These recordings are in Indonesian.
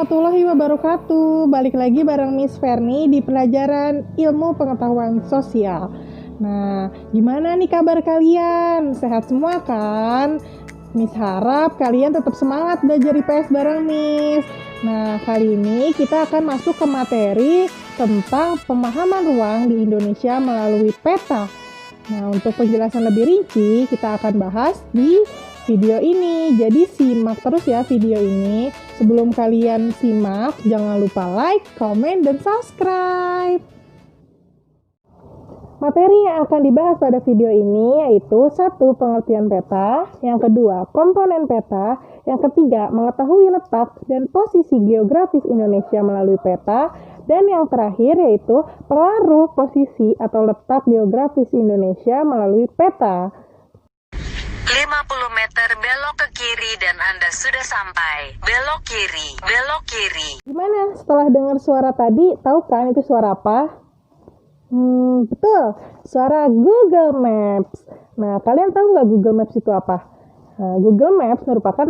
warahmatullahi wabarakatuh. Balik lagi bareng Miss Ferni di pelajaran ilmu pengetahuan sosial. Nah, gimana nih kabar kalian? Sehat semua kan? Miss harap kalian tetap semangat belajar IPS bareng Miss. Nah, kali ini kita akan masuk ke materi tentang pemahaman ruang di Indonesia melalui peta. Nah, untuk penjelasan lebih rinci, kita akan bahas di video ini. Jadi simak terus ya video ini. Sebelum kalian simak, jangan lupa like, komen, dan subscribe. Materi yang akan dibahas pada video ini yaitu 1. Pengertian peta, yang kedua komponen peta, yang ketiga mengetahui letak dan posisi geografis Indonesia melalui peta, dan yang terakhir yaitu pengaruh posisi atau letak geografis Indonesia melalui peta. 50 meter belok ke kiri dan Anda sudah sampai. Belok kiri, belok kiri. Gimana setelah dengar suara tadi, tahu kan itu suara apa? Betul, suara Google Maps. Nah, kalian tahu nggak Google Maps itu apa? Nah, Google Maps merupakan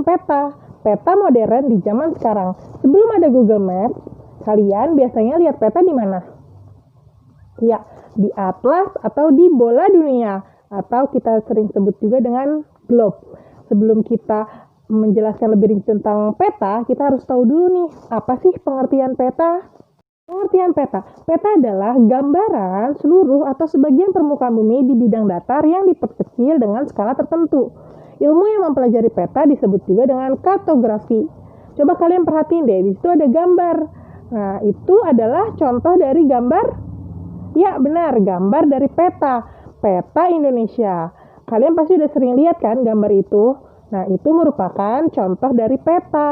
peta modern di zaman sekarang. Sebelum ada Google Maps, kalian biasanya lihat peta di mana? Ya, di atlas atau di bola dunia, atau kita sering sebut juga dengan globe. Sebelum kita menjelaskan lebih rinci tentang peta, kita harus tahu dulu nih, apa sih pengertian peta? Pengertian peta. Peta adalah gambaran seluruh atau sebagian permukaan bumi di bidang datar yang diperkecil dengan skala tertentu. Ilmu yang mempelajari peta disebut juga dengan kartografi. Coba kalian perhatiin deh, di situ ada gambar. Nah, itu adalah contoh dari gambar. Ya, benar, gambar dari peta. Peta Indonesia. Kalian pasti udah sering lihat kan gambar itu? Nah, itu merupakan contoh dari peta.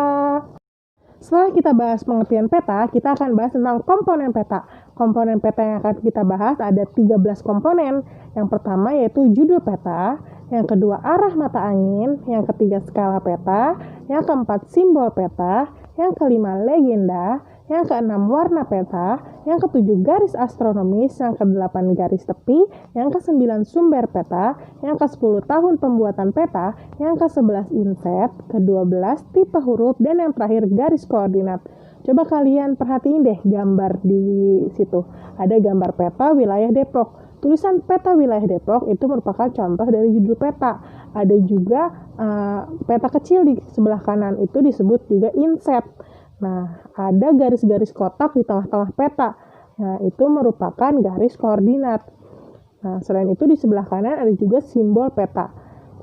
Setelah kita bahas pengertian peta, kita akan bahas tentang komponen peta. Komponen peta yang akan kita bahas ada 13 komponen. Yang pertama yaitu judul peta, yang kedua arah mata angin, yang ketiga skala peta, yang keempat simbol peta, yang kelima legenda, yang keenam warna peta, yang ketujuh garis astronomis, yang kedelapan garis tepi, yang kesembilan sumber peta, yang ke-10 tahun pembuatan peta, yang ke-11 inset, ke-12 tipe huruf, dan yang terakhir garis koordinat. Coba kalian perhatiin deh gambar di situ. Ada gambar peta wilayah Depok. Tulisan peta wilayah Depok itu merupakan contoh dari judul peta. Ada juga peta kecil di sebelah kanan itu disebut juga inset. Nah, ada garis-garis kotak di tengah-tengah peta. Nah, itu merupakan garis koordinat. Nah, selain itu di sebelah kanan ada juga simbol peta.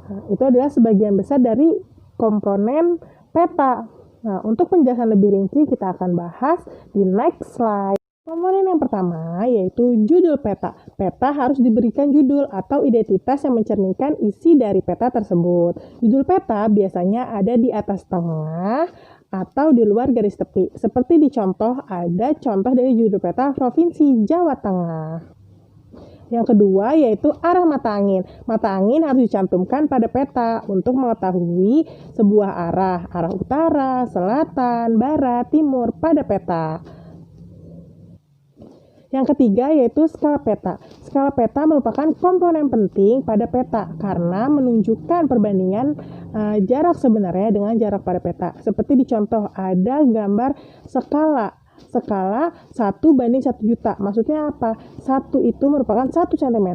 Nah, itu adalah sebagian besar dari komponen peta. Nah, untuk penjelasan lebih rinci kita akan bahas di next slide. Komponen yang pertama yaitu judul peta. Peta harus diberikan judul atau identitas yang mencerminkan isi dari peta tersebut. Judul peta biasanya ada di atas tengah atau di luar garis tepi. Seperti di contoh, ada contoh dari judul peta Provinsi Jawa Tengah. Yang kedua yaitu arah mata angin. Mata angin harus dicantumkan pada peta untuk mengetahui sebuah arah utara, selatan, barat, timur pada peta. Yang ketiga yaitu skala peta. Skala peta merupakan komponen penting pada peta karena menunjukkan perbandingan jarak sebenarnya dengan jarak pada peta. Seperti di contoh ada gambar skala 1 banding 1 juta. Maksudnya apa? 1 itu merupakan 1 cm,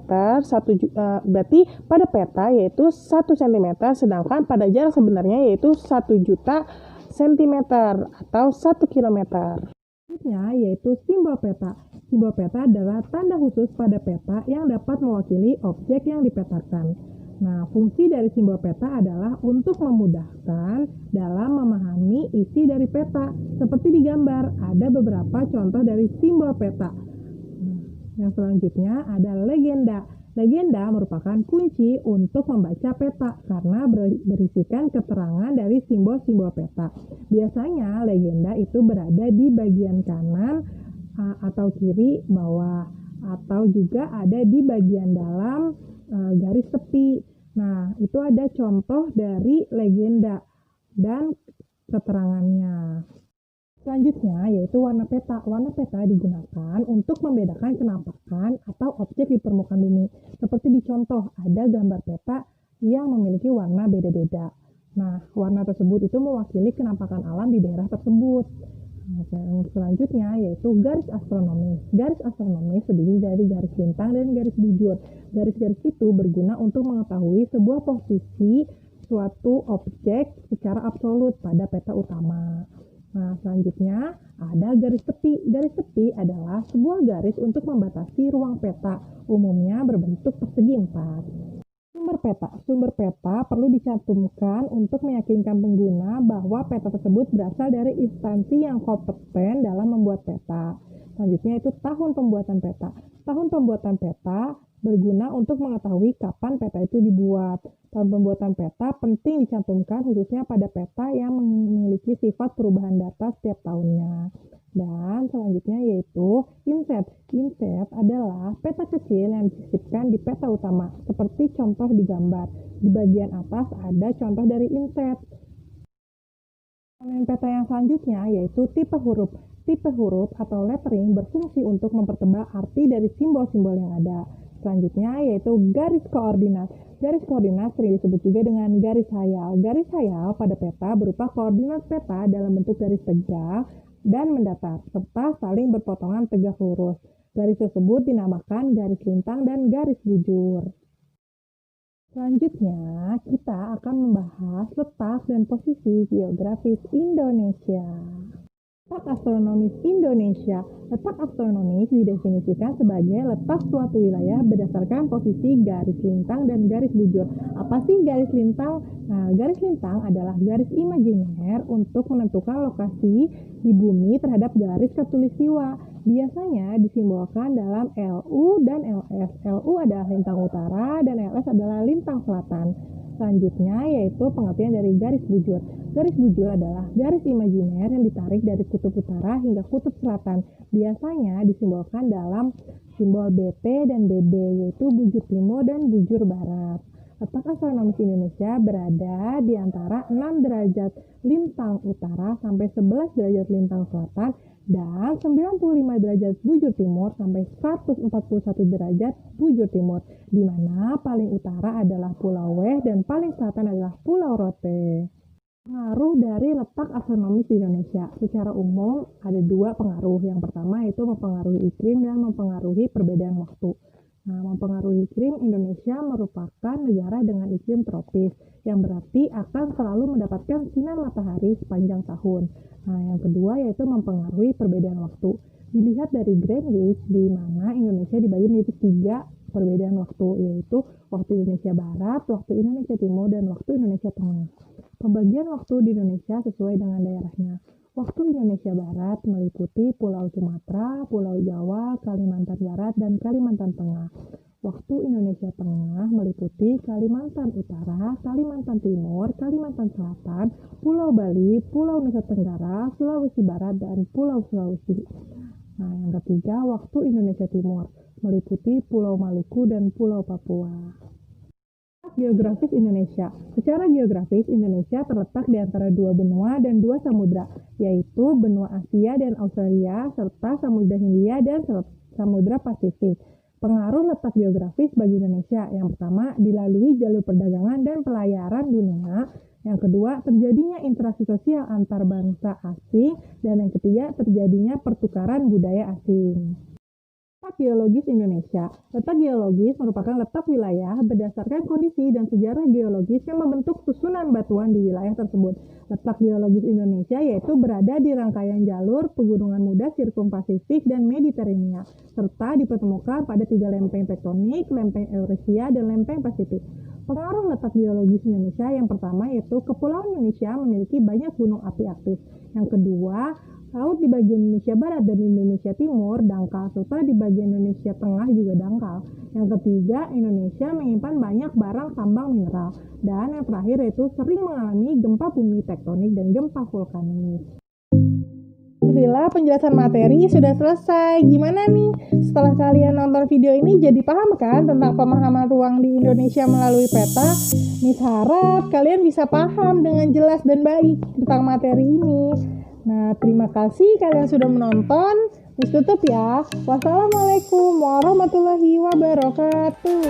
berarti pada peta yaitu 1 cm, sedangkan pada jarak sebenarnya yaitu 1 juta cm atau 1 kilometer. Selanjutnya yaitu simbol peta. Simbol peta adalah tanda khusus pada peta yang dapat mewakili objek yang dipetakan. Nah, fungsi dari simbol peta adalah untuk memudahkan dalam memahami isi dari peta. Seperti di gambar, ada beberapa contoh dari simbol peta. Nah, yang selanjutnya ada legenda. Legenda merupakan kunci untuk membaca peta karena berisikan keterangan dari simbol-simbol peta. Biasanya legenda itu berada di bagian kanan atau kiri bawah, atau juga ada di bagian dalam garis tepi. Nah, itu ada contoh dari legenda dan keterangannya. Selanjutnya yaitu warna peta. Warna peta digunakan untuk membedakan kenampakan atau objek di permukaan bumi. Seperti di contoh, ada gambar peta yang memiliki warna beda-beda. Nah, warna tersebut itu mewakili kenampakan alam di daerah tersebut. Yang selanjutnya yaitu garis astronomis. Garis astronomis terdiri dari garis lintang dan garis bujur. Garis-garis itu berguna untuk mengetahui sebuah posisi suatu objek secara absolut pada peta utama. Nah, selanjutnya ada garis tepi. Garis tepi adalah sebuah garis untuk membatasi ruang peta, umumnya berbentuk persegi 4. Sumber peta perlu dicantumkan untuk meyakinkan pengguna bahwa peta tersebut berasal dari instansi yang kompeten dalam membuat peta. Selanjutnya itu tahun pembuatan peta. Tahun pembuatan peta berguna untuk mengetahui kapan peta itu dibuat. Tahun pembuatan peta penting dicantumkan khususnya pada peta yang memiliki sifat perubahan data setiap tahunnya. Dan selanjutnya yaitu inset. Inset adalah peta kecil yang disisipkan di peta utama, seperti contoh di gambar. Di bagian atas ada contoh dari inset. Peta yang selanjutnya yaitu tipe huruf. Tipe huruf atau lettering berfungsi untuk mempertebal arti dari simbol-simbol yang ada. Selanjutnya yaitu garis koordinat. Garis koordinat sering disebut juga dengan garis hayal. Garis hayal pada peta berupa koordinat peta dalam bentuk garis tegak dan mendatar, serta saling berpotongan tegak lurus. Garis tersebut dinamakan garis lintang dan garis bujur. Selanjutnya, kita akan membahas letak dan posisi geografis Indonesia. Letak astronomis Indonesia. Letak astronomis didefinisikan sebagai letak suatu wilayah berdasarkan posisi garis lintang dan garis bujur. Apa sih garis lintang? Nah, garis lintang adalah garis imajiner untuk menentukan lokasi di bumi terhadap garis khatulistiwa. Biasanya disimbolkan dalam LU dan LS. LU adalah lintang utara dan LS adalah lintang selatan. Selanjutnya yaitu pengertian dari garis bujur. Garis bujur adalah garis imajiner yang ditarik dari kutub utara hingga kutub selatan. Biasanya disimbolkan dalam simbol BP dan BB, yaitu bujur timur dan bujur barat. Letak astronomis Indonesia berada di antara 6 derajat lintang utara sampai 11 derajat lintang selatan dan 95 derajat bujur timur sampai 141 derajat bujur timur, di mana paling utara adalah Pulau Weh dan paling selatan adalah Pulau Rote. Pengaruh dari letak astronomis di Indonesia. Secara umum ada 2 pengaruh. Yang pertama yaitu mempengaruhi iklim dan mempengaruhi perbedaan waktu. Nah, mempengaruhi iklim, Indonesia merupakan negara dengan iklim tropis, yang berarti akan selalu mendapatkan sinar matahari sepanjang tahun. Nah, yang kedua yaitu mempengaruhi perbedaan waktu. Dilihat dari Greenwich, di mana Indonesia dibagi menjadi 3 perbedaan waktu, yaitu waktu Indonesia Barat, waktu Indonesia Timur, dan waktu Indonesia Tengah. Pembagian waktu di Indonesia sesuai dengan daerahnya. Waktu Indonesia Barat meliputi Pulau Sumatera, Pulau Jawa, Kalimantan Barat, dan Kalimantan Tengah. Waktu Indonesia Tengah meliputi Kalimantan Utara, Kalimantan Timur, Kalimantan Selatan, Pulau Bali, Pulau Nusa Tenggara, Sulawesi Barat, dan Pulau Sulawesi. Nah, yang ketiga, waktu Indonesia Timur meliputi Pulau Maluku dan Pulau Papua. Geografis Indonesia. Secara geografis, Indonesia terletak di antara 2 benua dan 2 samudra, yaitu benua Asia dan Australia, serta Samudra Hindia dan Samudra Pasifik. Pengaruh letak geografis bagi Indonesia, yang pertama, dilalui jalur perdagangan dan pelayaran dunia. Yang kedua, terjadinya interaksi sosial antar bangsa asing. Dan yang ketiga, terjadinya pertukaran budaya asing. Letak geologis Indonesia. Letak geologis merupakan letak wilayah berdasarkan kondisi dan sejarah geologis yang membentuk susunan batuan di wilayah tersebut. Letak geologis Indonesia yaitu berada di rangkaian jalur pegunungan muda Sirkumpasifik dan Mediterania, serta dipertemukan pada 3 lempeng tektonik, lempeng Eurasia, dan lempeng Pasifik. Pengaruh letak geologis Indonesia yang pertama yaitu Kepulauan Indonesia memiliki banyak gunung api aktif. Yang kedua, laut di bagian Indonesia Barat dan Indonesia Timur dangkal, serta di bagian Indonesia Tengah juga dangkal. Yang ketiga, Indonesia menyimpan banyak barang tambang mineral. Dan yang terakhir yaitu sering mengalami gempa bumi tektonik dan gempa vulkanis. Alhamdulillah, penjelasan materi sudah selesai. Gimana nih? Setelah kalian nonton video ini jadi paham kan tentang pemahaman ruang di Indonesia melalui peta? Miss harap kalian bisa paham dengan jelas dan baik tentang materi ini. Nah, terima kasih kalian sudah menonton. Miss tutup ya. Wassalamualaikum warahmatullahi wabarakatuh.